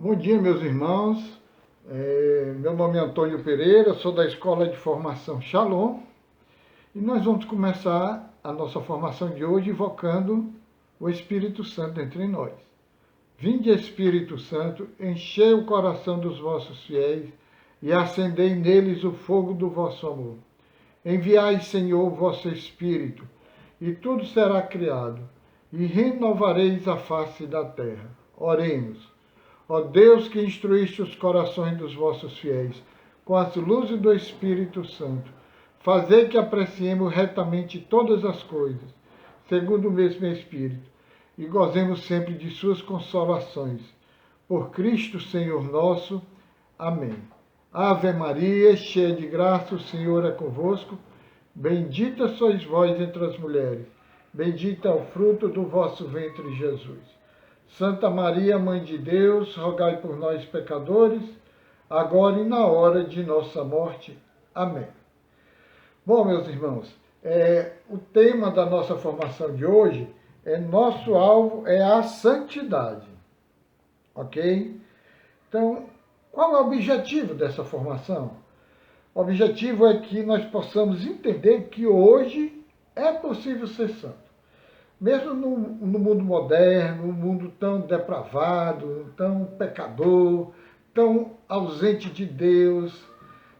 Bom dia, meus irmãos. Meu nome é Antônio Pereira, sou da Escola de Formação Shalom e nós vamos começar a nossa formação de hoje invocando o Espírito Santo entre nós. Vinde, Espírito Santo, enchei o coração dos vossos fiéis e acendei neles o fogo do vosso amor. Enviai, Senhor, o vosso Espírito, e tudo será criado, e renovareis a face da terra. Oremos. Ó Deus, que instruíste os corações dos vossos fiéis com as luzes do Espírito Santo, fazei que apreciemos retamente todas as coisas, segundo o mesmo Espírito, e gozemos sempre de suas consolações. Por Cristo, Senhor nosso. Amém. Ave Maria, cheia de graça, o Senhor é convosco. Bendita sois vós entre as mulheres. Bendito é o fruto do vosso ventre, Jesus. Santa Maria, Mãe de Deus, rogai por nós, pecadores, agora e na hora de nossa morte. Amém. Bom, meus irmãos, o tema da nossa formação de hoje nosso alvo é a santidade, ok? Então, qual é o objetivo dessa formação? O objetivo é que nós possamos entender que hoje é possível ser santo. Mesmo no mundo moderno, um mundo tão depravado, tão pecador, tão ausente de Deus,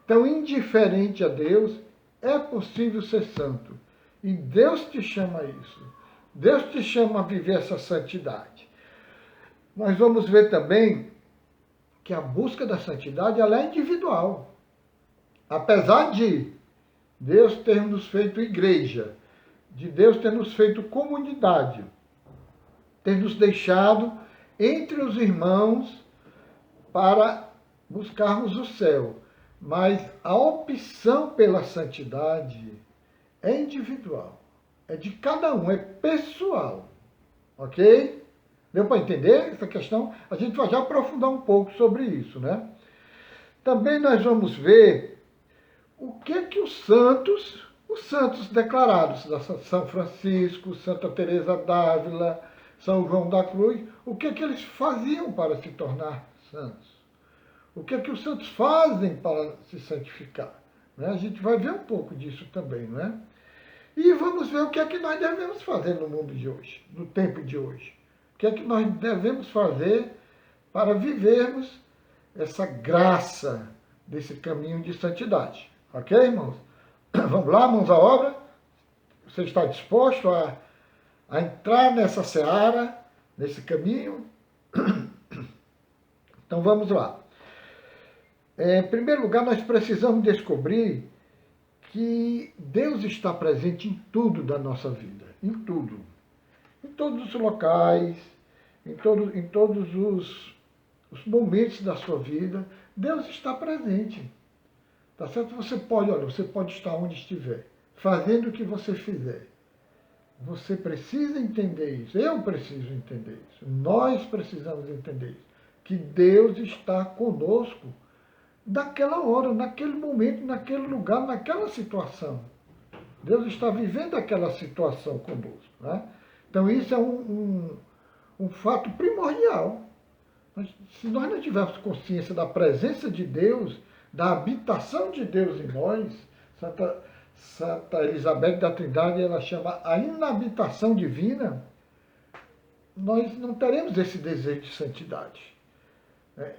tão indiferente a Deus, é possível ser santo. E Deus te chama a isso. Deus te chama a viver essa santidade. Nós vamos ver também que a busca da santidade ela é individual. Apesar de Deus ter nos feito igreja, de Deus ter nos feito comunidade, ter nos deixado entre os irmãos para buscarmos o céu. Mas a opção pela santidade é individual, é de cada um, é pessoal, ok? Deu para entender essa questão? A gente vai já aprofundar um pouco sobre isso, né? Também nós vamos ver o que os santos declarados, São Francisco, Santa Teresa d'Ávila, São João da Cruz, o que eles faziam para se tornar santos? O que os santos fazem para se santificar? Né? A gente vai ver um pouco disso também, não é? E vamos ver o que nós devemos fazer no mundo de hoje, no tempo de hoje. O que nós devemos fazer para vivermos essa graça desse caminho de santidade. Ok, irmãos? Vamos lá, mãos à obra? Você está disposto a entrar nessa seara, nesse caminho? Então vamos lá. Em primeiro lugar, nós precisamos descobrir que Deus está presente em tudo da nossa vida, em tudo. Em todos os locais, em todos os momentos da sua vida, Deus está presente. Tá certo? Você pode estar onde estiver, fazendo o que você fizer. Você precisa entender isso. Eu preciso entender isso. Nós precisamos entender isso. Que Deus está conosco naquela hora, naquele momento, naquele lugar, naquela situação. Deus está vivendo aquela situação conosco. Né? Então isso é um fato primordial. Se nós não tivermos consciência da presença de Deus, da habitação de Deus em nós, Santa Elizabeth da Trindade, ela chama a inabitação divina, nós não teremos esse desejo de santidade.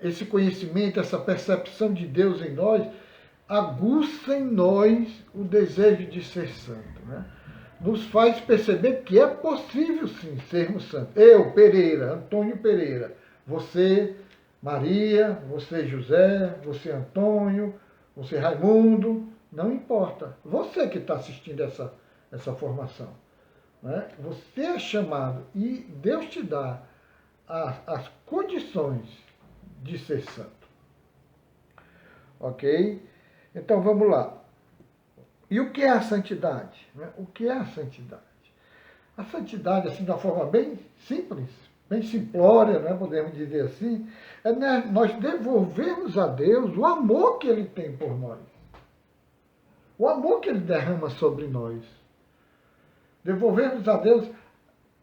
Esse conhecimento, essa percepção de Deus em nós, aguça em nós o desejo de ser santo. Né? Nos faz perceber que é possível, sim, sermos santos. Eu, Pereira, Antônio Pereira, você, Maria, você, José, você, Antônio, você, Raimundo, não importa. Você que está assistindo essa formação. Né? Você é chamado e Deus te dá as condições de ser santo. Ok? Então vamos lá. E o que é a santidade? Né? O que é a santidade? A santidade, assim, de uma forma bem simples, bem simplória, né? Podemos dizer assim, nós devolvermos a Deus o amor que Ele tem por nós. O amor que Ele derrama sobre nós. Devolvermos a Deus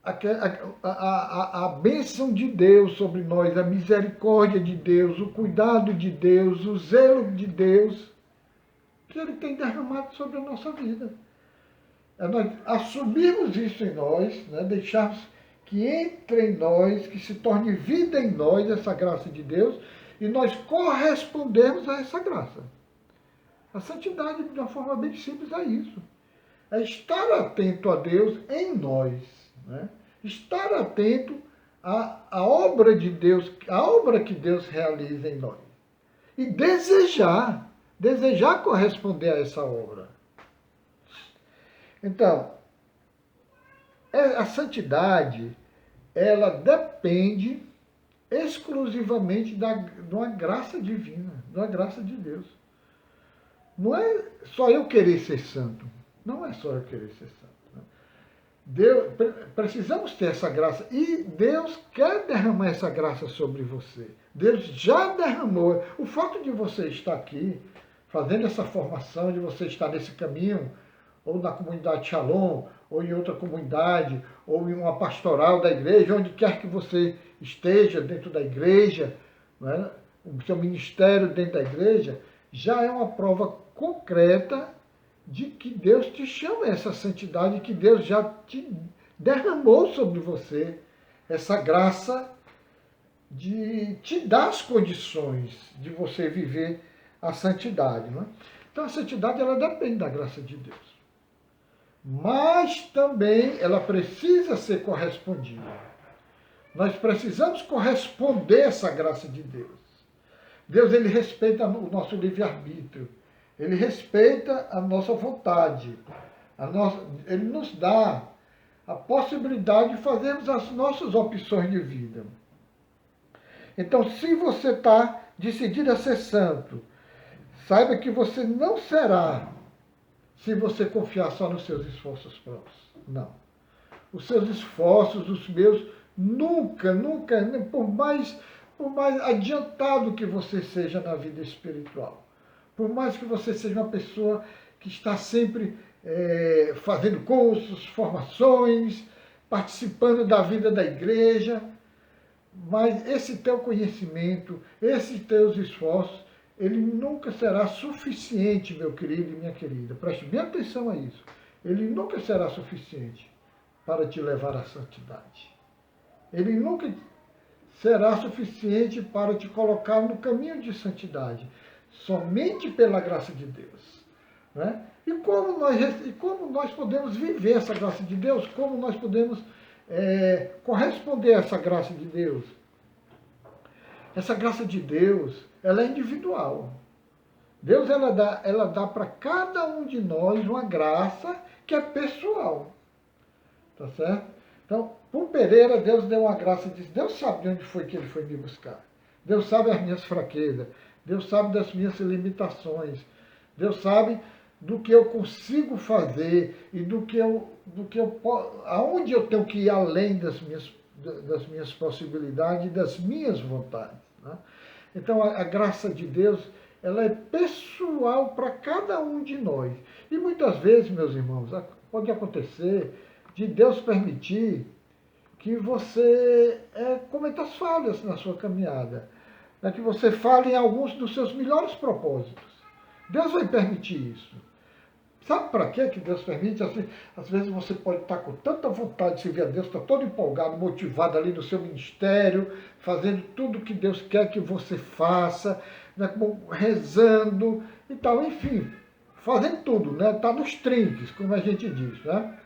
a bênção de Deus sobre nós, a misericórdia de Deus, o cuidado de Deus, o zelo de Deus, que Ele tem derramado sobre a nossa vida. É nós assumirmos isso em nós, né? Deixarmos que entre em nós, que se torne vida em nós essa graça de Deus, e nós correspondemos a essa graça. A santidade, de uma forma bem simples, é isso. É estar atento a Deus em nós. Né? Estar atento à obra de Deus, à obra que Deus realiza em nós. E desejar corresponder a essa obra. Então, a santidade, ela depende exclusivamente de uma graça divina, de uma graça de Deus. Não é só eu querer ser santo. Não é só eu querer ser santo. Né? Deus, precisamos ter essa graça. E Deus quer derramar essa graça sobre você. Deus já derramou. O fato de você estar aqui, fazendo essa formação, de você estar nesse caminho, ou na comunidade Shalom, ou em outra comunidade, ou em uma pastoral da igreja, onde quer que você esteja dentro da igreja, né? O seu ministério dentro da igreja, já é uma prova concreta de que Deus te chama a essa santidade, que Deus já te derramou sobre você essa graça de te dar as condições de você viver a santidade. Né? Então a santidade ela depende da graça de Deus. Mas também ela precisa ser correspondida. Nós precisamos corresponder a essa graça de Deus. Deus ele respeita o nosso livre-arbítrio. Ele respeita a nossa vontade. Ele nos dá a possibilidade de fazermos as nossas opções de vida. Então, se você está decidido a ser santo, saiba que você não será se você confiar só nos seus esforços próprios. Não. Os seus esforços, os meus, nunca, por mais adiantado que você seja na vida espiritual, por mais que você seja uma pessoa que está sempre fazendo cursos, formações, participando da vida da igreja, mas esse teu conhecimento, esses teus esforços, ele nunca será suficiente, meu querido e minha querida. Preste bem atenção a isso. Ele nunca será suficiente para te levar à santidade. Ele nunca será suficiente para te colocar no caminho de santidade. Somente pela graça de Deus. Né? E como nós podemos viver essa graça de Deus? Como nós podemos corresponder a essa graça de Deus? Essa graça de Deus, ela é individual. Deus ela dá para cada um de nós uma graça que é pessoal. Tá certo? Então, por Pereira, Deus deu uma graça e disse, Deus sabe de onde foi que ele foi me buscar. Deus sabe as minhas fraquezas. Deus sabe das minhas limitações. Deus sabe do que eu consigo fazer e aonde eu tenho que ir além das minhas possibilidades e das minhas vontades. Né? Então, a graça de Deus, ela é pessoal para cada um de nós. E muitas vezes, meus irmãos, pode acontecer de Deus permitir que você cometa falhas na sua caminhada, né? Que você falhe em alguns dos seus melhores propósitos. Deus vai permitir isso. Sabe para que Deus permite? Assim, às vezes você pode estar com tanta vontade de servir a Deus, está todo empolgado, motivado ali no seu ministério, fazendo tudo o que Deus quer que você faça, né? Rezando e tal, enfim, fazendo tudo, né? Está nos trinques, como a gente diz, né?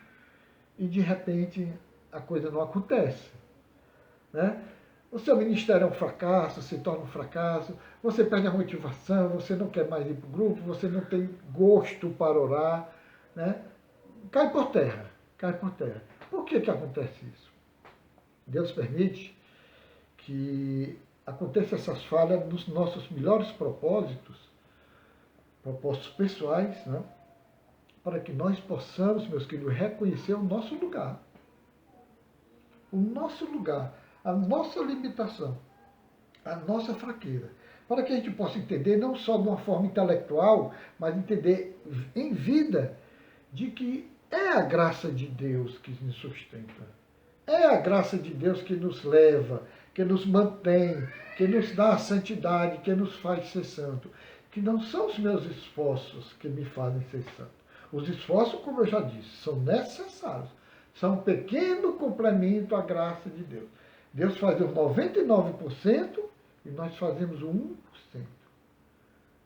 E de repente a coisa não acontece. Né? O seu ministério é um fracasso, se torna um fracasso, você perde a motivação, você não quer mais ir para o grupo, você não tem gosto para orar, né? Cai por terra, cai por terra. Por que acontece isso? Deus permite que aconteçam essas falhas nos nossos melhores propósitos pessoais, né? Para que nós possamos, meus queridos, reconhecer o nosso lugar. O nosso lugar, a nossa limitação, a nossa fraqueza. Para que a gente possa entender, não só de uma forma intelectual, mas entender em vida, de que é a graça de Deus que nos sustenta. É a graça de Deus que nos leva, que nos mantém, que nos dá a santidade, que nos faz ser santo. Que não são os meus esforços que me fazem ser santo. Os esforços, como eu já disse, são necessários. São um pequeno complemento à graça de Deus. Deus faz os 99% e nós fazemos o 1%.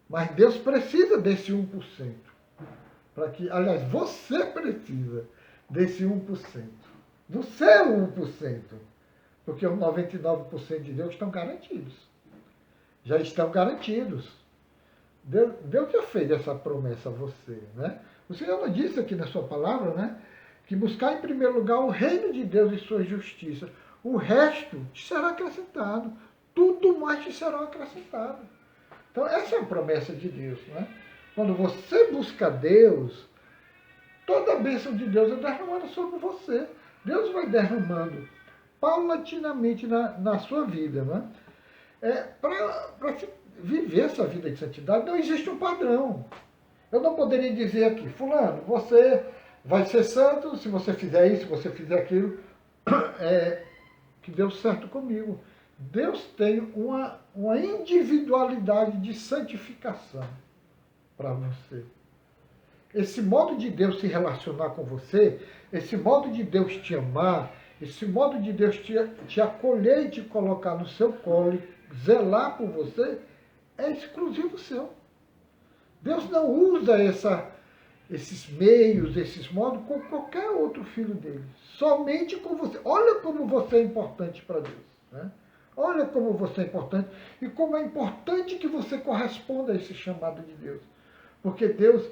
Mas Deus precisa desse 1%. Para que, aliás, você precisa desse 1%. Do seu 1%. Porque os 99% de Deus estão garantidos. Já estão garantidos. Deus já fez essa promessa a você, né? O Senhor não disse aqui na sua palavra, né? Que buscar em primeiro lugar o reino de Deus e sua justiça. O resto te será acrescentado. Tudo mais te será acrescentado. Então, essa é a promessa de Deus, né? Quando você busca Deus, toda a bênção de Deus é derramada sobre você. Deus vai derramando paulatinamente na sua vida, né? Para viver essa vida de santidade, não existe um padrão. Eu não poderia dizer aqui, fulano, você vai ser santo se você fizer isso, se você fizer aquilo, que deu certo comigo. Deus tem uma individualidade de santificação para você. Esse modo de Deus se relacionar com você, esse modo de Deus te amar, esse modo de Deus te acolher e te colocar no seu colo e zelar por você, é exclusivo seu. Deus não usa esses meios, esses modos com qualquer outro filho dele. Somente com você. Olha como você é importante para Deus, né? Olha como você é importante e como é importante que você corresponda a esse chamado de Deus. Porque Deus,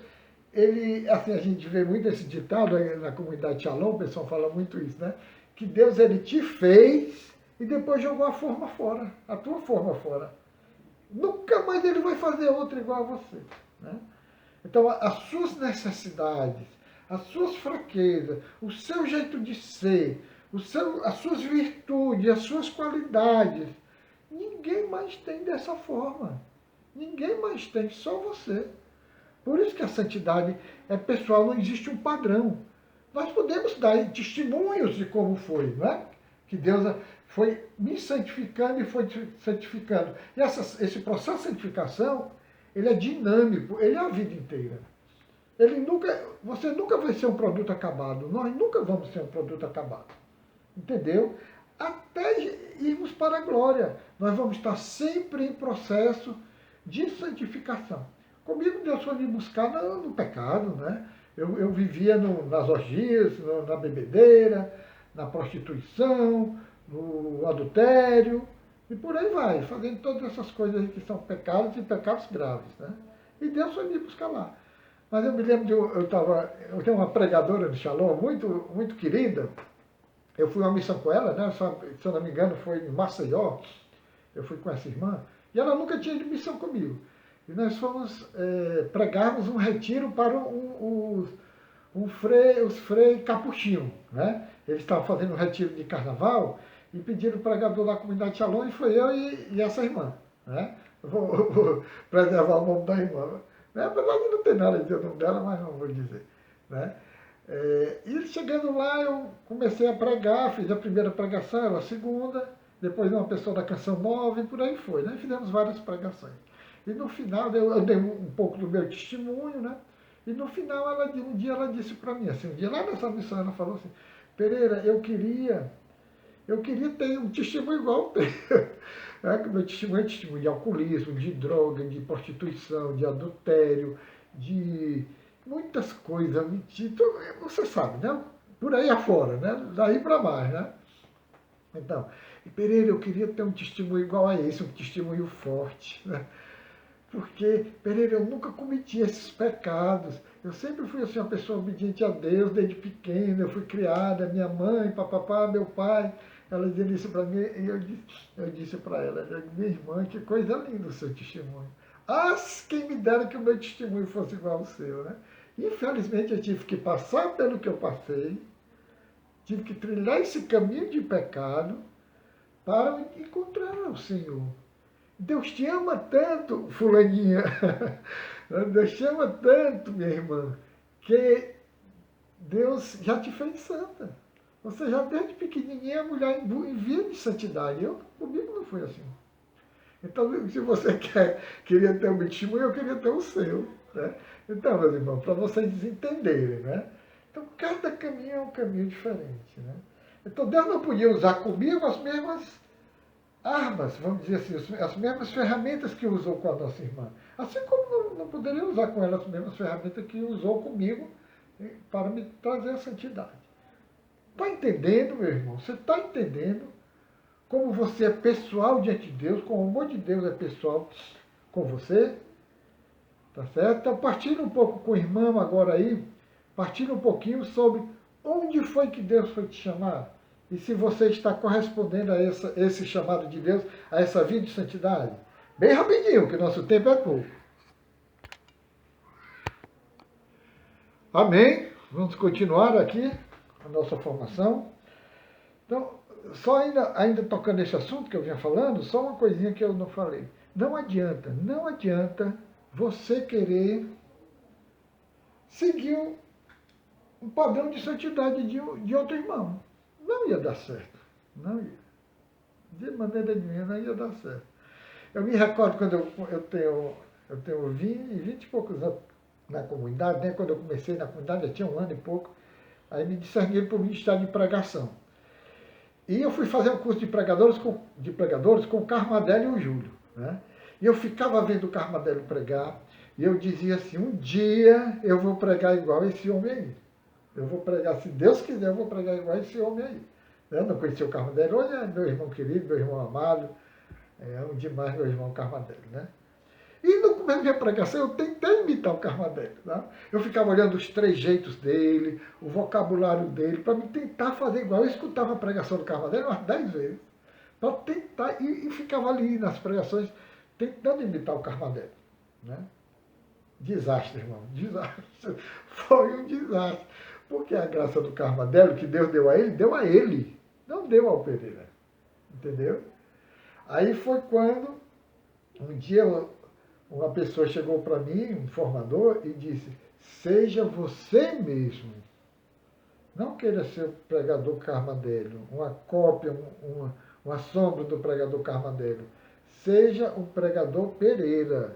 ele, assim, a gente vê muito esse ditado na comunidade Shalom, o pessoal fala muito isso, né? Que Deus, ele te fez e depois jogou a forma fora, a tua forma fora. Nunca mais ele vai fazer outra igual a você, né? Então, as suas necessidades, as suas fraquezas, o seu jeito de ser, as suas virtudes, as suas qualidades, ninguém mais tem dessa forma. Ninguém mais tem, só você. Por isso que a santidade é pessoal, não existe um padrão. Nós podemos dar testemunhos de como foi, né? Que Deus foi me santificando e foi santificando. E esse processo de santificação, ele é dinâmico, ele é a vida inteira. Você nunca vai ser um produto acabado, nós nunca vamos ser um produto acabado. Entendeu? Até irmos para a glória. Nós vamos estar sempre em processo de santificação. Comigo Deus foi me buscar no pecado, né? Eu vivia nas orgias, na bebedeira, na prostituição, no adultério, e por aí vai, fazendo todas essas coisas que são pecados e pecados graves, né? E Deus foi me buscar lá. Mas eu me lembro eu tenho uma pregadora de Shalom muito, muito querida. Eu fui a uma missão com ela, né? Se eu não me engano, foi em Maceió. Eu fui com essa irmã. E ela nunca tinha ido de missão comigo. E nós fomos pregarmos um retiro para os frei capuchinho, né? Eles estavam fazendo um retiro de carnaval e pediram o pregador da comunidade Shalom, e foi eu e essa irmã, né? Vou preservar o nome da irmã. Né? Apesar de não ter nada a dizer o nome dela, mas não vou dizer, né? E chegando lá, eu comecei a pregar, fiz a primeira pregação, ela a segunda, depois uma pessoa da canção nova, e por aí foi, né? Fizemos várias pregações. E no final, eu dei um pouco do meu testemunho, né? E no final, um dia ela disse para mim, assim, um dia lá nessa missão, ela falou assim, Pereira, eu queria ter um testemunho igual ao teu. Meu testemunho é testemunho de alcoolismo, de droga, de prostituição, de adultério, de muitas coisas, você sabe, né? Por aí afora, né? Daí para mais, né? Então, Pereira, eu queria ter um testemunho igual a esse, um testemunho forte, né? Porque, Pereira, eu nunca cometi esses pecados. Eu sempre fui assim, uma pessoa obediente a Deus desde pequena. Eu fui criada, minha mãe, papapá, meu pai. Ela dizia isso para mim e eu disse para ela, minha irmã, que coisa linda o seu testemunho. Quem me dera que o meu testemunho fosse igual ao seu, né? Infelizmente eu tive que passar pelo que eu passei, tive que trilhar esse caminho de pecado para encontrar o Senhor. Deus te ama tanto, fulaninha, Deus te ama tanto, minha irmã, que Deus já te fez santa. Ou seja, desde pequenininha a mulher em via de santidade. Comigo não foi assim. Então, se você queria ter um testemunho, eu queria ter o seu. Né? Então, meus irmãos, para vocês entenderem, né? Então, cada caminho é um caminho diferente. Né? Então, Deus não podia usar comigo as mesmas armas, vamos dizer assim, as mesmas ferramentas que usou com a nossa irmã. Assim como não poderia usar com ela as mesmas ferramentas que usou comigo para me trazer a santidade. Está entendendo, meu irmão? Você está entendendo como você é pessoal diante de Deus, como o amor de Deus é pessoal com você? Tá certo? Então, partindo um pouco com o irmão agora aí, partindo um pouquinho sobre onde foi que Deus foi te chamar. E se você está correspondendo a esse chamado de Deus, a essa vida de santidade. Bem rapidinho, que o nosso tempo é pouco. Amém? Vamos continuar aqui a nossa formação. Então, só ainda tocando nesse assunto que eu vinha falando, só uma coisinha que eu não falei. Não adianta você querer seguir um padrão de santidade de outro irmão. Não ia dar certo. Não ia. De maneira nenhuma não ia dar certo. Eu me recordo quando eu tenho 20 e poucos anos na comunidade, né? Quando eu comecei na comunidade, eu tinha 1 ano e pouco, aí me discerniram para o Ministério de Pregação. E eu fui fazer um curso de pregadores com o Carmadelo e o Júlio. Né? E eu ficava vendo o Carmadelo pregar, e eu dizia assim, um dia eu vou pregar igual esse homem aí. Eu vou pregar, se Deus quiser, eu vou pregar igual esse homem aí. Eu não conhecia o Carmadelo, hoje é meu irmão querido, meu irmão amado, é um demais meu irmão Carmadelo, né? E no começo da pregação eu tentei imitar o Carmadelo. Né? Eu ficava olhando os trejeitos dele, o vocabulário dele, para me tentar fazer igual. Eu escutava a pregação do Carmadelo umas 10 vezes, para tentar, e ficava ali nas pregações, tentando imitar o Carmadelo. Né? Desastre, irmão, desastre. Foi um desastre. Porque a graça do Carmadelo que Deus deu a ele, não deu ao Pereira. Entendeu? Aí foi quando, um dia, uma pessoa chegou para mim, um formador, e disse, seja você mesmo. Não queira ser o pregador Carmadelo, uma cópia, uma sombra do pregador Carmadelo. Seja um pregador Pereira,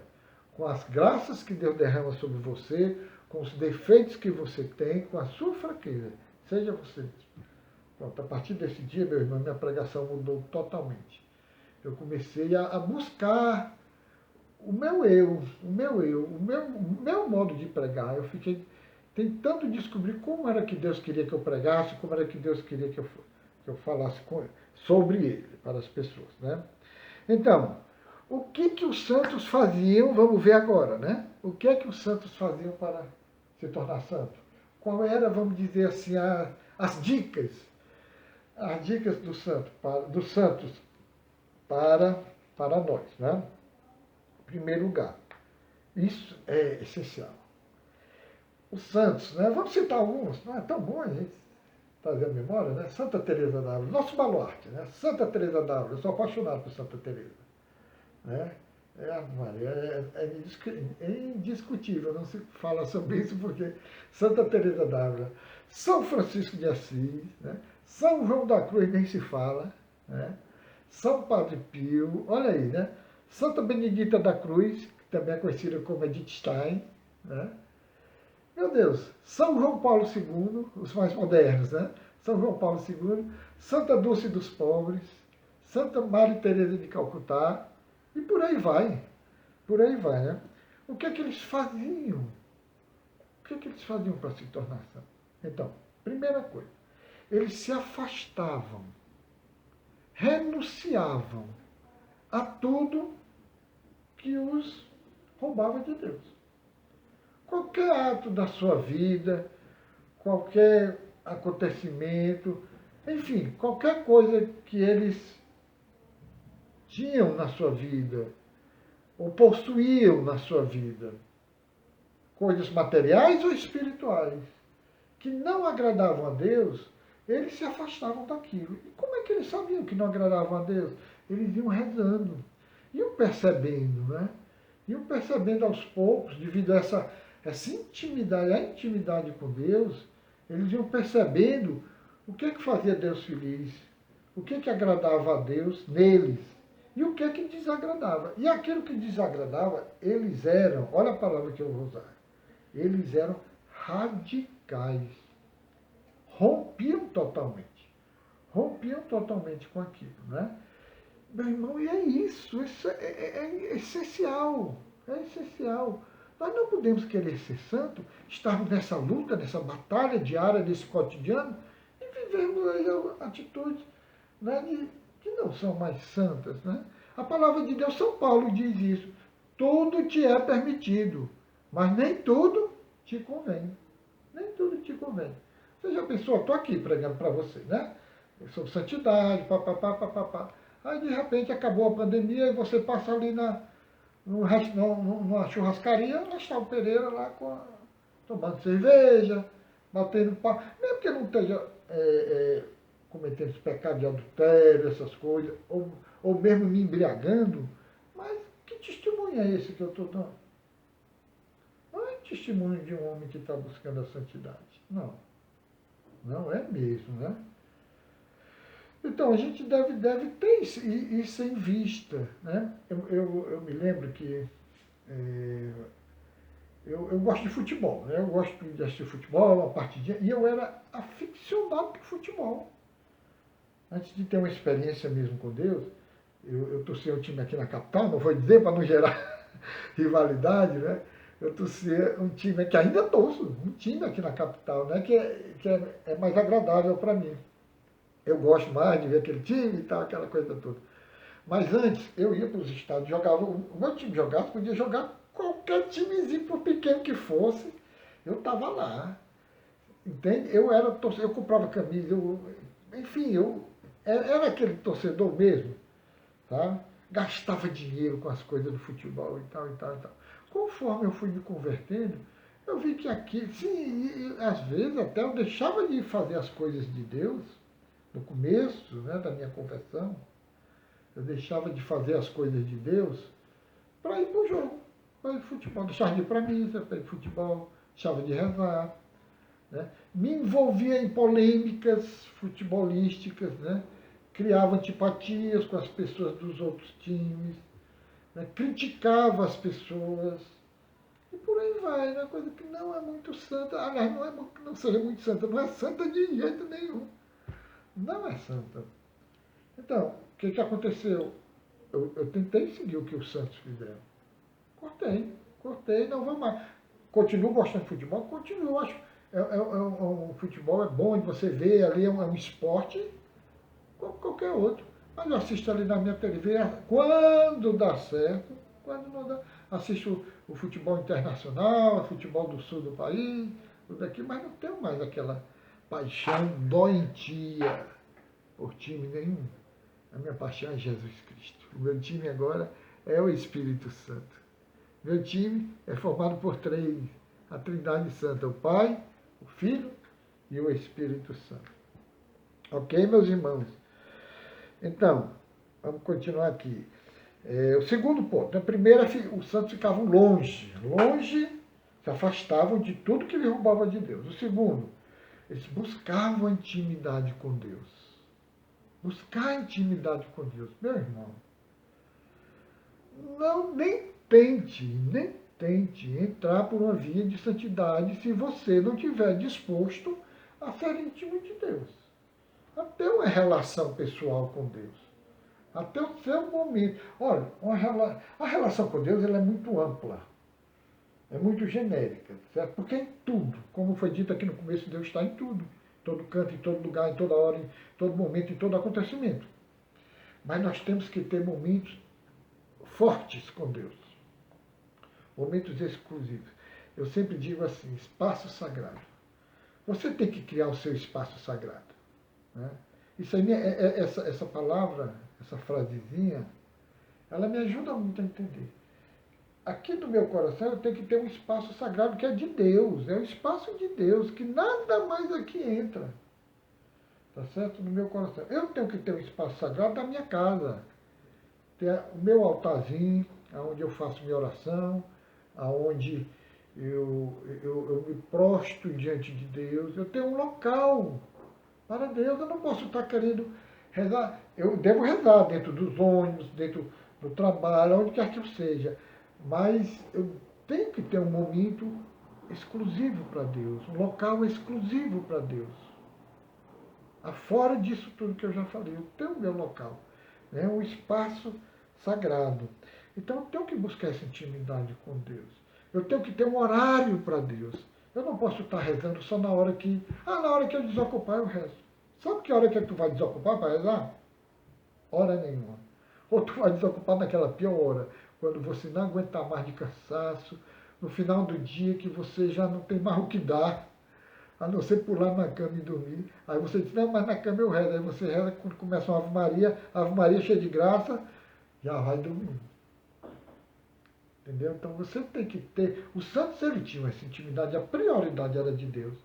com as graças que Deus derrama sobre você, com os defeitos que você tem, com a sua fraqueza. Seja você mesmo. Pronto, a partir desse dia, meu irmão, minha pregação mudou totalmente. Eu comecei a buscar o meu modo de pregar. Eu fiquei tentando descobrir como era que Deus queria que eu pregasse, como era que Deus queria que eu falasse sobre ele, para as pessoas. Né? Então, o que os santos faziam, vamos ver agora, né? O que é que os santos faziam para se tornar santo? Qual era, vamos dizer assim, as dicas dos santos para nós, né? Em primeiro lugar, isso é essencial. Os santos, né? Vamos citar alguns, não é tão bom a gente trazer a memória, né? Santa Teresa d'Ávila, nosso baluarte, né? Santa Teresa d'Ávila, eu sou apaixonado por Santa Teresa, né? É indiscutível, não se fala sobre isso porque Santa Teresa d'Ávila, São Francisco de Assis, né? São João da Cruz nem se fala, né? São Padre Pio, olha aí, né? Santa Benedita da Cruz, que também é conhecida como Edith Stein, né? Meu Deus, São João Paulo II, os mais modernos, né? São João Paulo II, Santa Dulce dos Pobres, Santa Maria Teresa de Calcutá, e por aí vai, né? O que é que eles faziam? O que é que eles faziam para se tornar santos? Então, primeira coisa, eles se afastavam, renunciavam a tudo que os roubava de Deus. Qualquer ato da sua vida, qualquer acontecimento, enfim, qualquer coisa que eles tinham na sua vida, ou possuíam na sua vida, coisas materiais ou espirituais, que não agradavam a Deus, eles se afastavam daquilo. E como é que eles sabiam que não agradavam a Deus? Eles iam rezando, iam percebendo, né? Iam percebendo aos poucos, devido a essa intimidade, a intimidade com Deus, eles iam percebendo O que fazia Deus feliz? O que agradava a Deus neles? E o que desagradava? E aquilo que desagradava, eles eram, olha a palavra que eu vou usar, eles eram radicais. Rompiam totalmente com aquilo, né? Meu irmão, e é isso é essencial, é essencial. Nós não podemos querer ser santo, estarmos nessa luta, nessa batalha diária, nesse cotidiano, e vivermos aí atitudes, né, que não são mais santas, né? A palavra de Deus, São Paulo diz isso, tudo te é permitido, mas nem tudo te convém. Nem tudo te convém. Você já pensou, estou aqui pregando para você, né? Sobre santidade, papapá, papapá. Aí de repente acabou a pandemia e você passa ali numa churrascaria, lá está o Pereira lá tomando cerveja, batendo papo, mesmo que não esteja cometendo esse pecado de adultério, essas coisas, ou mesmo me embriagando, mas que testemunho é esse que eu estou dando? Não é testemunho de um homem que está buscando a santidade. Não. Não é mesmo, né? Então, a gente deve ter isso em vista, né? Eu me lembro que eu gosto de futebol, né? Eu gosto de assistir futebol, uma partidinha, e eu era aficionado por futebol. Antes de ter uma experiência mesmo com Deus, eu torcia um time aqui na capital, não vou dizer para não gerar rivalidade, né? Eu torcia um time que ainda torço, um time aqui na capital, né? Que é mais agradável para mim. Eu gosto mais de ver aquele time e tal, aquela coisa toda. Mas antes, eu ia para os estados, jogava, o meu time jogasse, podia jogar qualquer timezinho, por pequeno que fosse, eu estava lá. Entende? Eu comprava camisa, enfim, eu era aquele torcedor mesmo, tá? Gastava dinheiro com as coisas do futebol e tal, e tal, e tal. Conforme eu fui me convertendo, eu vi que aqui, sim, às vezes até eu deixava de fazer as coisas de Deus, no começo, né, da minha conversão, eu deixava de fazer as coisas de Deus para ir para o jogo, para ir para futebol. Deixava de ir para a missa, para ir para futebol, deixava de rezar. Né? Me envolvia em polêmicas futebolísticas, né? Criava antipatias com as pessoas dos outros times, né? Criticava as pessoas, e por aí vai, né? Coisa que não é muito santa. Aliás, não é que não seja muito santa, não é santa de jeito nenhum. Não é santa. Então, o que aconteceu? Eu tentei seguir o que os santos fizeram. Cortei, não vou mais. Continuo gostando de futebol? Continuo, acho. O futebol é bom de você ver ali, é um esporte como qualquer outro. Mas eu assisto ali na minha TV, quando dá certo, quando não dá. Assisto o futebol internacional, o futebol do sul do país, tudo daqui, mas não tenho mais aquela paixão doentia por time nenhum. A minha paixão é Jesus Cristo. O meu time agora é o Espírito Santo. Meu time é formado por três, a Trindade Santa, o Pai, o Filho e o Espírito Santo. Ok, meus irmãos? Então, vamos continuar aqui. O segundo ponto. A primeira, os santos ficavam longe, se afastavam de tudo que lhe roubava de Deus. O segundo, eles buscavam a intimidade com Deus. Buscar intimidade com Deus. Meu irmão, nem tente entrar por uma via de santidade se você não estiver disposto a ser íntimo de Deus. A ter uma relação pessoal com Deus. Até o seu momento. Olha, a relação com Deus ela é muito ampla. É muito genérica, certo? Porque em tudo, como foi dito aqui no começo, Deus está em tudo. Em todo canto, em todo lugar, em toda hora, em todo momento, em todo acontecimento. Mas nós temos que ter momentos fortes com Deus. Momentos exclusivos. Eu sempre digo assim, espaço sagrado. Você tem que criar o seu espaço sagrado. Né? Isso aí, essa palavra, essa frasezinha, ela me ajuda muito a entender. Aqui no meu coração eu tenho que ter um espaço sagrado que é de Deus. É o espaço de Deus, que nada mais aqui entra. Tá certo? No meu coração. Eu tenho que ter um espaço sagrado da minha casa. Ter o meu altarzinho, onde eu faço minha oração, aonde eu me prostro diante de Deus. Eu tenho um local Para Deus, eu não posso estar querendo rezar. Eu devo rezar dentro dos ônibus, dentro do trabalho, onde quer que eu seja. Mas eu tenho que ter um momento exclusivo para Deus, um local exclusivo para Deus. Fora disso tudo que eu já falei, eu tenho o meu local, né? Um espaço sagrado. Então eu tenho que buscar essa intimidade com Deus. Eu tenho que ter um horário para Deus. Eu não posso estar rezando só na hora que. Na hora que eu desocupar eu rezo. Sabe que hora que tu vai desocupar para rezar? Hora nenhuma. Ou tu vai desocupar naquela pior hora, quando você não aguentar mais de cansaço, no final do dia que você já não tem mais o que dar, a não ser pular na cama e dormir. Aí você diz, não, mas na cama eu rezo. Aí você reza quando começa uma Ave Maria cheia de graça, já vai dormir. Entendeu? Então você tem que ter. Os santos ele tinham essa intimidade, a prioridade era de Deus.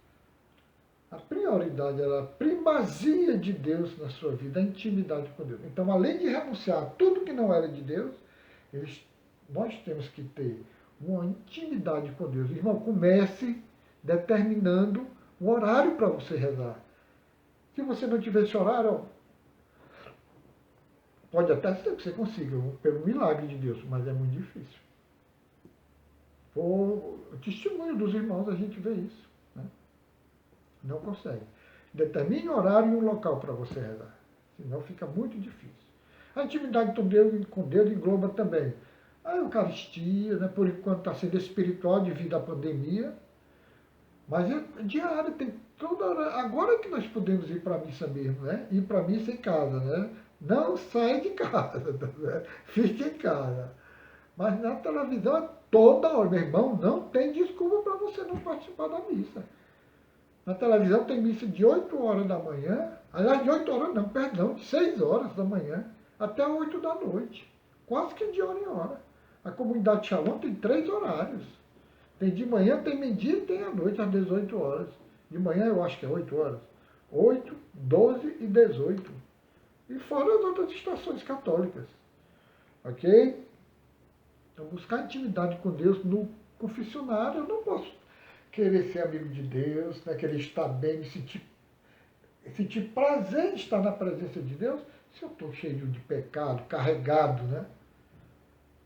A prioridade era a primazia de Deus na sua vida, a intimidade com Deus. Então, além de renunciar a tudo que não era de Deus, nós temos que ter uma intimidade com Deus. Irmão, comece determinando um horário para você rezar. Se você não tiver esse horário, pode até ser que você consiga, pelo milagre de Deus, mas é muito difícil. Por testemunho dos irmãos, a gente vê isso. Né? Não consegue. Determine um horário e um local para você rezar. Senão fica muito difícil. A intimidade com Deus engloba também a Eucaristia, né? Por enquanto está sendo espiritual devido à pandemia. Mas é diário, tem toda hora. Agora que nós podemos ir para a missa mesmo, né? Ir para a missa em casa, né? Não sai de casa, né? Fique em casa. Mas na televisão é toda hora. Meu irmão, não tem desculpa para você não participar da missa. Na televisão tem missa de 8 horas da manhã, aliás, de 8 horas não, perdão, de 6 horas da manhã até 8 da noite. Quase que de hora em hora. A comunidade Shalom tem 3 horários. Tem de manhã, tem meio-dia e tem à noite, às 18 horas. De manhã eu acho que é 8 horas. 8, 12 e 18. E fora as outras estações católicas. Ok? Então buscar intimidade com Deus no confessionário, eu não posso querer ser amigo de Deus, né? Querer estar bem, sentir prazer em estar na presença de Deus, se eu estou cheio de pecado, carregado, né?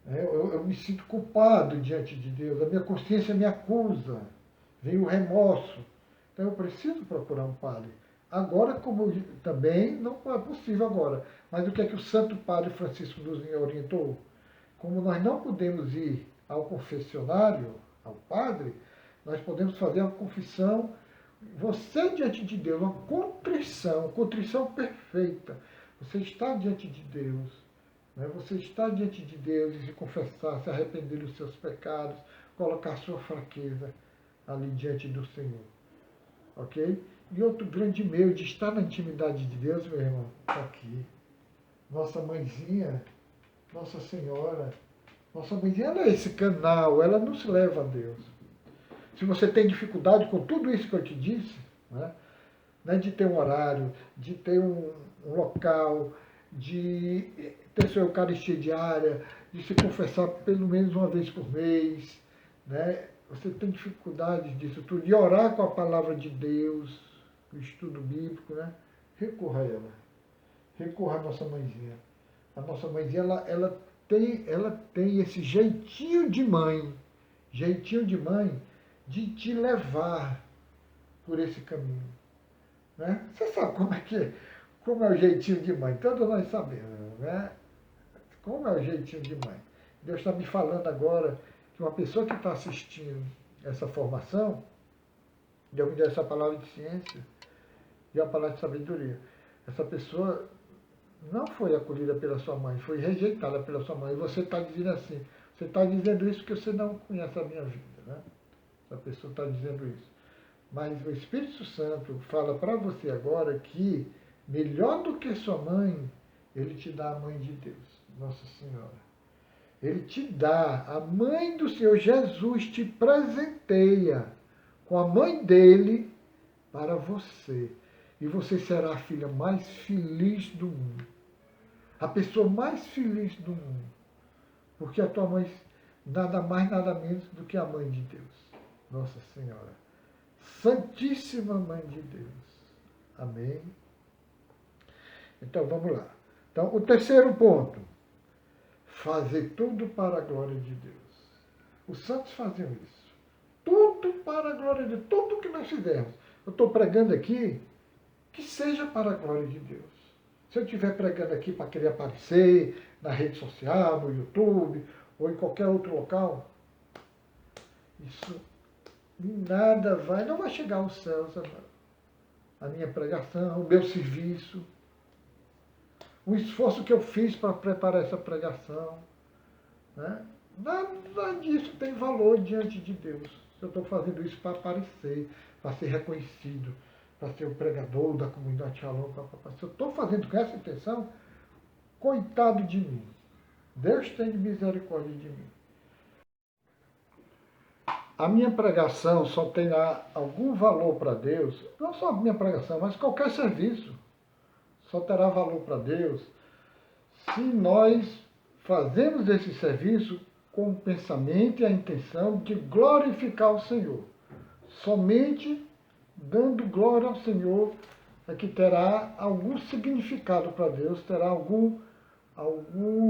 Eu me sinto culpado diante de Deus, a minha consciência me acusa, vem o remorso. Então eu preciso procurar um padre. Agora, como também, não é possível agora, mas o que é que o Santo Padre Francisco nos orientou? Como nós não podemos ir ao confessionário, ao padre, nós podemos fazer uma confissão, você diante de Deus, uma contrição perfeita. Você está diante de Deus, né? Você está diante de Deus e se confessar, se arrepender dos seus pecados, colocar sua fraqueza ali diante do Senhor. Ok? E outro grande meio de estar na intimidade de Deus, meu irmão, está aqui. Nossa mãezinha, Nossa Senhora, nossa mãezinha, ela é esse canal, ela nos leva a Deus. Se você tem dificuldade com tudo isso que eu te disse, né, de ter um horário, de ter um local, de ter sua Eucaristia diária, de se confessar pelo menos uma vez por mês, né, você tem dificuldade disso tudo, de orar com a palavra de Deus, o estudo bíblico, né, recorra a ela. Recorra à nossa mãezinha. A nossa mãezinha, ela tem esse jeitinho de mãe de te levar por esse caminho. Né? Você sabe como é o jeitinho de mãe, todos nós sabemos, né? Como é o jeitinho de mãe. Deus está me falando agora que uma pessoa que está assistindo essa formação, Deus me deu essa palavra de ciência e a palavra de sabedoria. Essa pessoa não foi acolhida pela sua mãe, foi rejeitada pela sua mãe. E você está dizendo assim, você está dizendo isso porque você não conhece a minha vida, né? A pessoa está dizendo isso. Mas o Espírito Santo fala para você agora que, melhor do que sua mãe, ele te dá a mãe de Deus, Nossa Senhora. Ele te dá, a mãe do Senhor Jesus te presenteia com a mãe dele para você. E você será a filha mais feliz do mundo. A pessoa mais feliz do mundo. Porque a tua mãe, nada mais, nada menos do que a mãe de Deus. Nossa Senhora. Santíssima Mãe de Deus. Amém? Então vamos lá. Então, o terceiro ponto, fazer tudo para a glória de Deus. Os santos faziam isso. Tudo para a glória de Deus. Tudo que nós fizermos. Eu estou pregando aqui, que seja para a glória de Deus. Se eu estiver pregando aqui para querer aparecer na rede social, no YouTube, ou em qualquer outro local, isso nada vai, não vai chegar aos céus, a minha pregação, o meu serviço, o esforço que eu fiz para preparar essa pregação, né? Nada disso tem valor diante de Deus. Eu estou fazendo isso para aparecer, para ser reconhecido, para ser o pregador da comunidade Shalom. Se eu estou fazendo com essa intenção, coitado de mim. Deus tem misericórdia de mim. A minha pregação só terá algum valor para Deus, não só a minha pregação, mas qualquer serviço só terá valor para Deus se nós fazemos esse serviço com o pensamento e a intenção de glorificar o Senhor. Somente dando glória ao Senhor é que terá algum significado para Deus, terá algum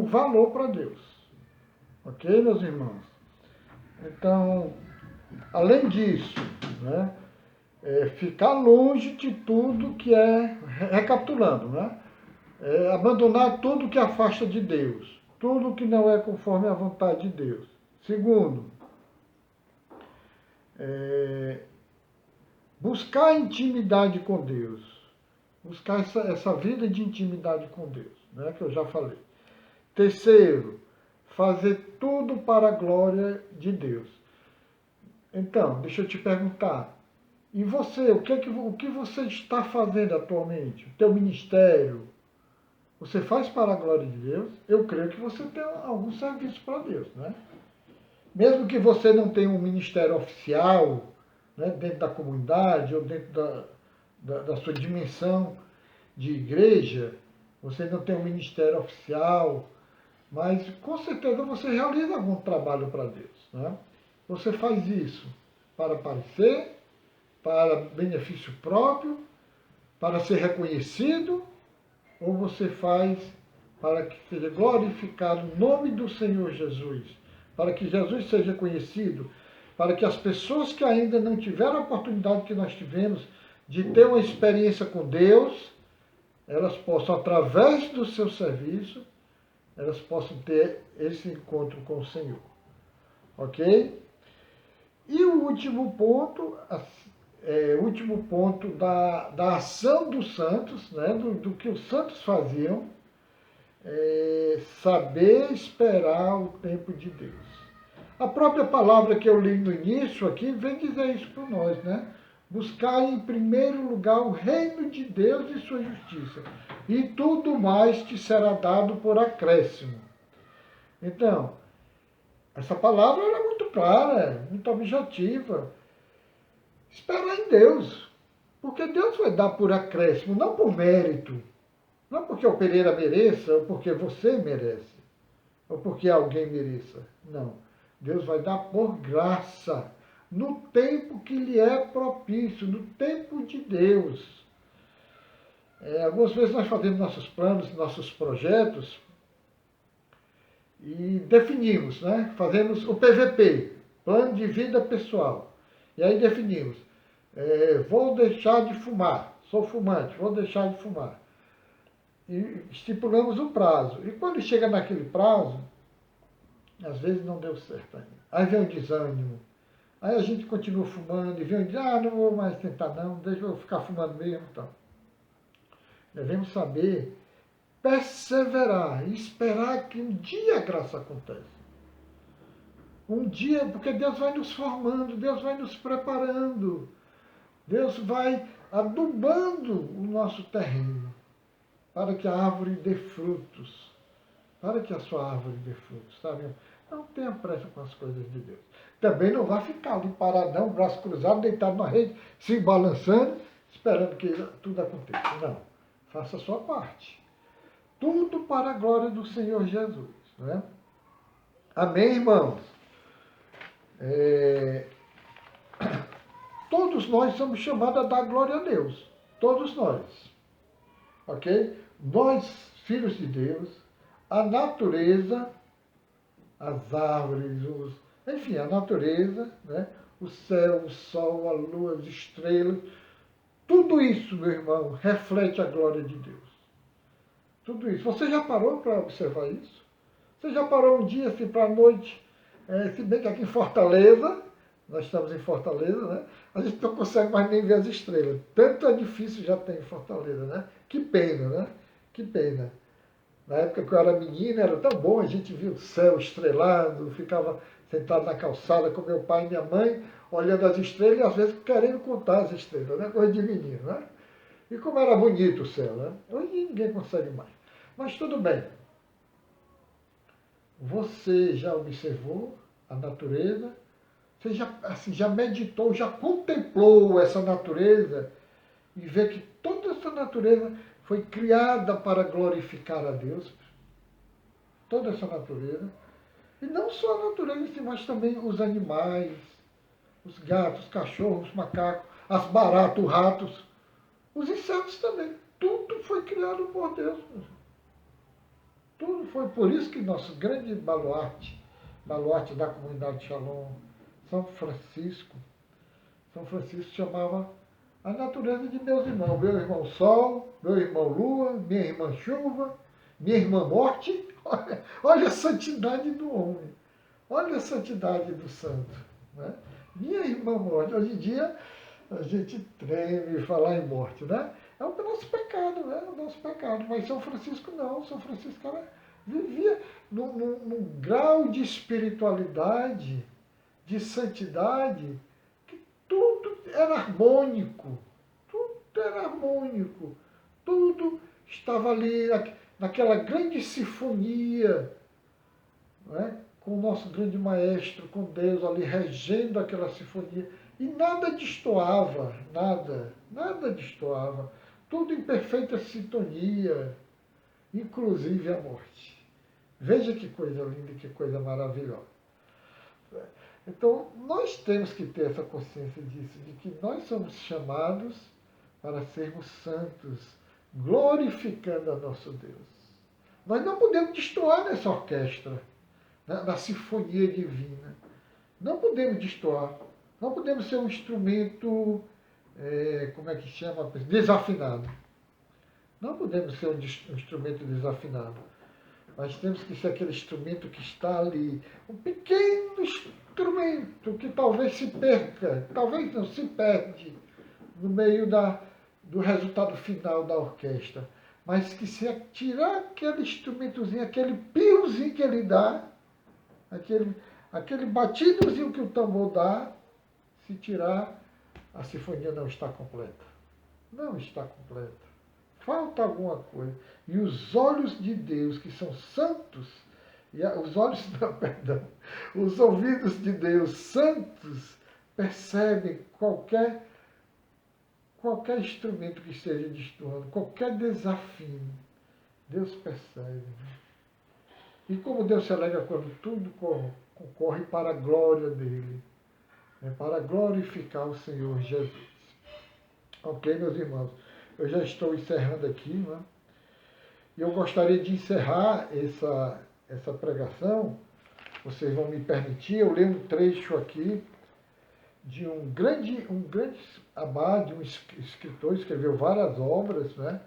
valor para Deus. Ok, meus irmãos? Então, além disso, né, ficar longe de tudo que recapitulando, né, abandonar tudo que afasta de Deus, tudo que não é conforme a vontade de Deus. Segundo, buscar intimidade com Deus, buscar essa vida de intimidade com Deus, né, que eu já falei. Terceiro, fazer tudo para a glória de Deus. Então, deixa eu te perguntar, e você, o que você está fazendo atualmente? O teu ministério, você faz para a glória de Deus? Eu creio que você tem algum serviço para Deus, né? Mesmo que você não tenha um ministério oficial, né, dentro da comunidade ou dentro da sua dimensão de igreja, você não tem um ministério oficial, mas com certeza você realiza algum trabalho para Deus, né? Você faz isso para aparecer, para benefício próprio, para ser reconhecido, ou você faz para que seja glorificado o nome do Senhor Jesus, para que Jesus seja conhecido, para que as pessoas que ainda não tiveram a oportunidade que nós tivemos de ter uma experiência com Deus, elas possam, através do seu serviço, elas possam ter esse encontro com o Senhor. Ok? E o último ponto, da ação dos santos, né, do que os santos faziam, é saber esperar o tempo de Deus. A própria palavra que eu li no início aqui vem dizer isso para nós, né? Buscar em primeiro lugar o reino de Deus e sua justiça, e tudo mais te será dado por acréscimo. Então, essa palavra era muito clara, muito objetiva. Esperar em Deus, porque Deus vai dar por acréscimo, não por mérito, não porque o Pereira mereça, ou porque você merece, ou porque alguém mereça. Não. Deus vai dar por graça, no tempo que lhe é propício, no tempo de Deus. Algumas vezes nós fazemos nossos planos, nossos projetos, e definimos, né? Fazemos o PVP, Plano de Vida Pessoal. E aí definimos, vou deixar de fumar, sou fumante, vou deixar de fumar. E estipulamos um prazo. E quando chega naquele prazo, às vezes não deu certo ainda. Aí vem o desânimo. Aí a gente continua fumando e vem não vou mais tentar não, deixa eu ficar fumando mesmo. Então. Devemos saber perseverar e esperar que um dia a graça aconteça. Um dia, porque Deus vai nos formando, Deus vai nos preparando, Deus vai adubando o nosso terreno para que a árvore dê frutos, para que a sua árvore dê frutos, sabe? Não tenha pressa com as coisas de Deus. Também não vá ficar ali paradão, braço cruzado, deitado na rede, se balançando, esperando que tudo aconteça. Não, faça a sua parte. Tudo para a glória do Senhor Jesus. Né? Amém, irmãos? Todos nós somos chamados a dar glória a Deus. Todos nós, ok? Nós, filhos de Deus, a natureza, as árvores, enfim, a natureza, né? O céu, o sol, a lua, as estrelas, tudo isso, meu irmão, reflete a glória de Deus. Tudo isso. Você já parou para observar isso? Você já parou um dia assim para a noite? Se bem que aqui em Fortaleza, nós estamos em Fortaleza, né? A gente não consegue mais nem ver as estrelas. Tanto edifício já tem em Fortaleza, né? Que pena, né? Que pena. Na época que eu era menino, era tão bom, a gente via o céu estrelado, ficava sentado na calçada com meu pai e minha mãe, olhando as estrelas e às vezes querendo contar as estrelas, né? Coisa de menino, né? E como era bonito o céu, né? Hoje ninguém consegue mais. Mas tudo bem. Você já observou a natureza? Você já, assim, já meditou, já contemplou essa natureza e vê que toda essa natureza foi criada para glorificar a Deus? Toda essa natureza. E não só a natureza, mas também os animais, os gatos, os cachorros, os macacos, as baratas, os ratos, os insetos também. Tudo foi criado por Deus. Tudo foi por isso que nosso grande baluarte da comunidade Shalom, São Francisco chamava a natureza de meus irmãos. Meu irmão Sol, meu irmão Lua, minha irmã Chuva, minha irmã Morte. Olha a santidade do homem. Olha a santidade do santo. Né? Minha irmã Morte. Hoje em dia a gente treme falar em morte, né? É o nosso pecado, né? O nosso pecado. Mas São Francisco não. São Francisco vivia num grau de espiritualidade, de santidade, que tudo era harmônico. Tudo era harmônico. Tudo estava ali naquela grande sinfonia, né? Com o nosso grande maestro, com Deus ali regendo aquela sinfonia. E nada destoava, nada destoava. Tudo em perfeita sintonia, inclusive a morte. Veja que coisa linda, que coisa maravilhosa. Então, nós temos que ter essa consciência disso, de que nós somos chamados para sermos santos, glorificando a nosso Deus. Nós não podemos destoar nessa orquestra, na sinfonia divina. Não podemos destoar. Não podemos ser um instrumento, como é que chama? Desafinado. Não podemos ser um instrumento desafinado. Nós temos que ser aquele instrumento que está ali. Um pequeno instrumento que talvez se perca, talvez não se perde no meio do resultado final da orquestra. Mas que se tirar aquele instrumentozinho, aquele piozinho que ele dá, aquele batidozinho que o tambor dá, se tirar, a sinfonia não está completa. Não está completa. Falta alguma coisa. E os olhos de Deus, que são santos, os olhos, não, perdão, os ouvidos de Deus santos, percebem qualquer instrumento que esteja destoando, qualquer desafio. Deus percebe. E como Deus se alegra quando tudo concorre para a glória dele, para glorificar o Senhor Jesus. Ok, meus irmãos? Eu já estou encerrando aqui, né? E eu gostaria de encerrar essa pregação. Vocês vão me permitir, eu leio um trecho aqui de um grande abade, um escritor, escreveu várias obras, né?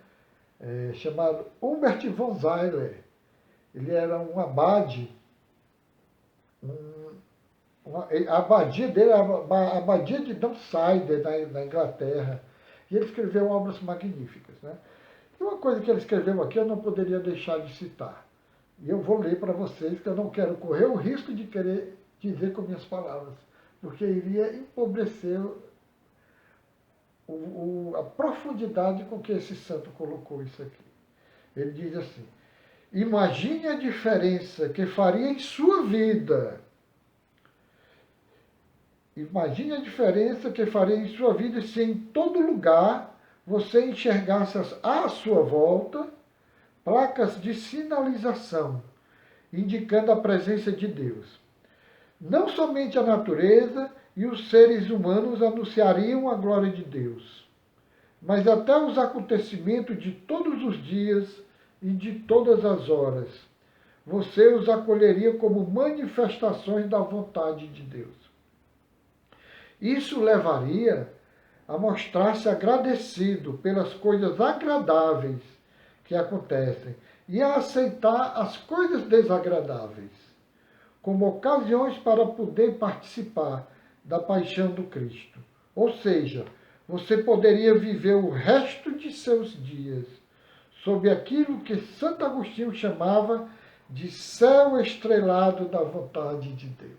Chamado Humbert von Zeiler. Ele era um abade, a abadia dele era a abadia de Downsider, na Inglaterra. E ele escreveu obras magníficas, né? E uma coisa que ele escreveu aqui eu não poderia deixar de citar. E eu vou ler para vocês, que eu não quero correr o risco de querer dizer com minhas palavras, porque iria empobrecer a profundidade com que esse santo colocou isso aqui. Ele diz assim: imagine a diferença que faria em sua vida. Imagine a diferença que faria em sua vida se em todo lugar você enxergasse à sua volta placas de sinalização, indicando a presença de Deus. Não somente a natureza e os seres humanos anunciariam a glória de Deus, mas até os acontecimentos de todos os dias e de todas as horas. Você os acolheria como manifestações da vontade de Deus. Isso levaria a mostrar-se agradecido pelas coisas agradáveis que acontecem e a aceitar as coisas desagradáveis como ocasiões para poder participar da paixão do Cristo. Ou seja, você poderia viver o resto de seus dias sob aquilo que Santo Agostinho chamava de céu estrelado da vontade de Deus.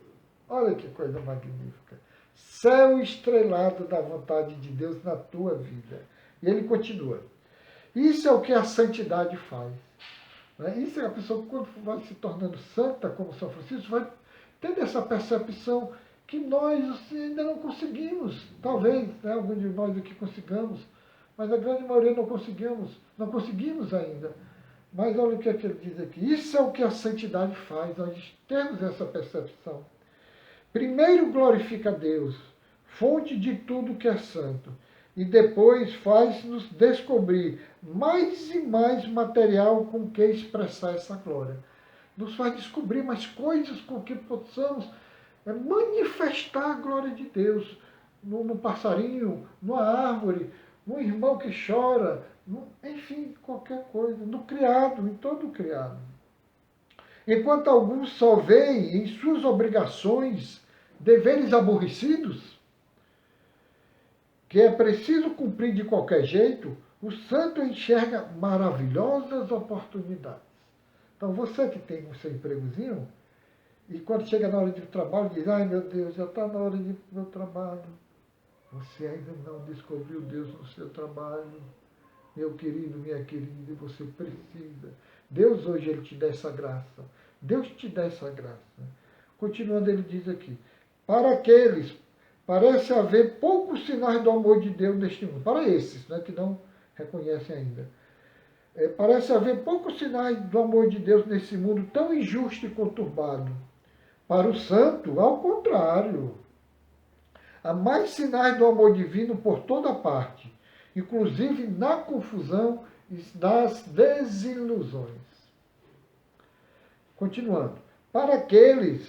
Olha que coisa magnífica. Céu estrelado da vontade de Deus na tua vida. E ele continua. Isso é o que a santidade faz. Isso é a pessoa, quando vai se tornando santa, como São Francisco, vai tendo essa percepção que nós ainda não conseguimos. Talvez, alguns de nós aqui consigamos, mas a grande maioria não conseguimos ainda. Mas olha o que é que ele diz aqui. Isso é o que a santidade faz, nós temos essa percepção. Primeiro glorifica a Deus, fonte de tudo que é santo, e depois faz-nos descobrir mais e mais material com que expressar essa glória. Nos faz descobrir mais coisas com que possamos manifestar a glória de Deus no passarinho, numa árvore, no irmão que chora, enfim, qualquer coisa, no criado, em todo o criado. Enquanto alguns só veem em suas obrigações deveres aborrecidos, que é preciso cumprir de qualquer jeito, o santo enxerga maravilhosas oportunidades. Então você que tem o seu empregozinho, e quando chega na hora de trabalho, diz, ai meu Deus, já está na hora de meu trabalho. Você ainda não descobriu Deus no seu trabalho. Meu querido, minha querida, você precisa. Deus hoje ele te dá essa graça. Deus te dá essa graça. Continuando, ele diz aqui, para aqueles, parece haver poucos sinais do amor de Deus neste mundo. Para esses, que não reconhecem ainda. Parece haver poucos sinais do amor de Deus nesse mundo tão injusto e conturbado. Para o santo, ao contrário. Há mais sinais do amor divino por toda parte, inclusive na confusão e das desilusões. Continuando. Para aqueles,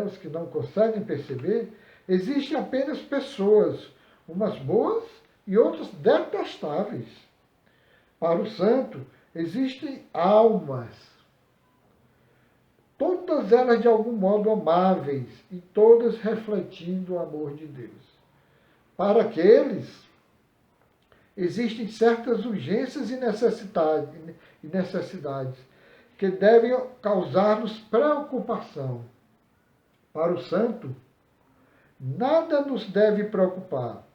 os que não conseguem perceber, existem apenas pessoas, umas boas e outras detestáveis. Para o santo, existem almas, todas elas de algum modo amáveis e todas refletindo o amor de Deus. Para aqueles, existem certas urgências e necessidades que devem causar-nos preocupação. Para o santo, nada nos deve preocupar,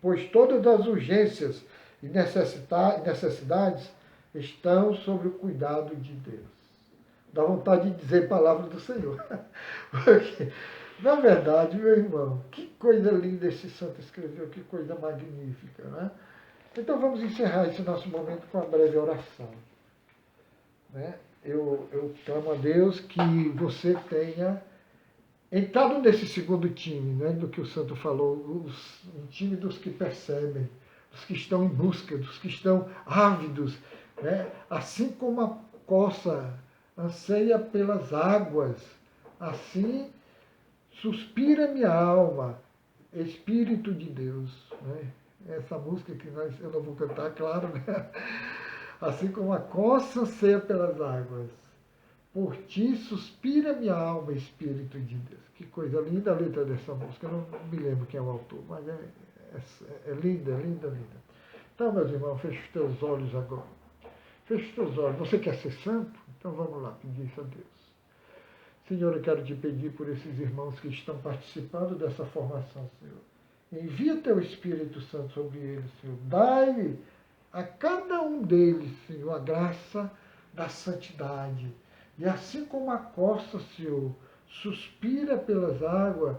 pois todas as urgências e necessidades estão sob o cuidado de Deus. Dá vontade de dizer palavra do Senhor. Porque, na verdade, meu irmão, que coisa linda esse santo escreveu, que coisa magnífica, né? Então vamos encerrar esse nosso momento com uma breve oração. Eu clamo a Deus que você tenha entrado nesse segundo time, do que o santo falou, um time dos que percebem, dos que estão em busca, dos que estão ávidos, assim como a coça anseia pelas águas, assim suspira minha alma, Espírito de Deus. Essa música que eu não vou cantar, claro, Assim como a coça anseia pelas águas, por ti suspira minha alma, Espírito de Deus. Que coisa linda a letra dessa música. Eu não me lembro quem é o autor, mas é linda, linda, linda. Então, meus irmãos, feche os teus olhos agora. Feche os teus olhos. Você quer ser santo? Então vamos lá, pedir isso a Deus. Senhor, eu quero te pedir por esses irmãos que estão participando dessa formação, Senhor. Envia teu Espírito Santo sobre eles, Senhor. Dai a cada um deles, Senhor, a graça da santidade. E assim como a costa, Senhor, suspira pelas águas,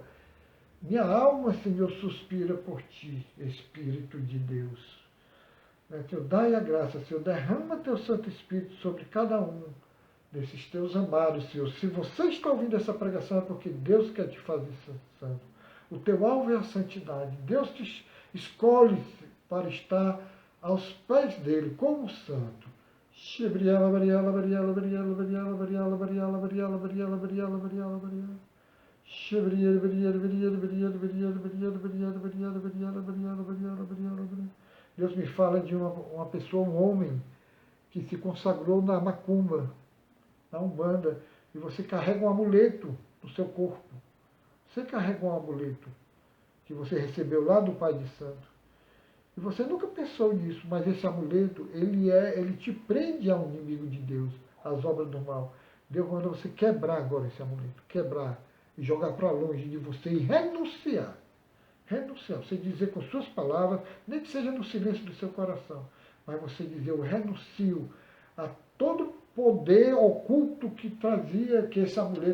minha alma, Senhor, suspira por ti, Espírito de Deus. Senhor, dai a graça, Senhor, derrama teu Santo Espírito sobre cada um desses teus amados, Senhor. Se você está ouvindo essa pregação é porque Deus quer te fazer santo. O teu alvo é a santidade. Deus te escolhe para estar aos pés dele como santo. Shebriala, variala, variala, variala, variala, variala, variala, variala, variala, variala, variala, variala. Shebriala, variala, variala, variala, variala, variala, variala, variala, variala, variala, variala, variala, variala. Deus me fala de uma pessoa, um homem, que se consagrou na macumba, na Umbanda, e você carrega um amuleto no seu corpo. Você carrega um amuleto que você recebeu lá do Pai de Santo. E você nunca pensou nisso, mas esse amuleto, ele te prende ao inimigo de Deus, às obras do mal. Deus manda você quebrar agora esse amuleto, quebrar, e jogar para longe de você e renunciar. Renunciar, você dizer com suas palavras, nem que seja no silêncio do seu coração, mas você dizer, eu renuncio a todo poder oculto que trazia, que esse amuleto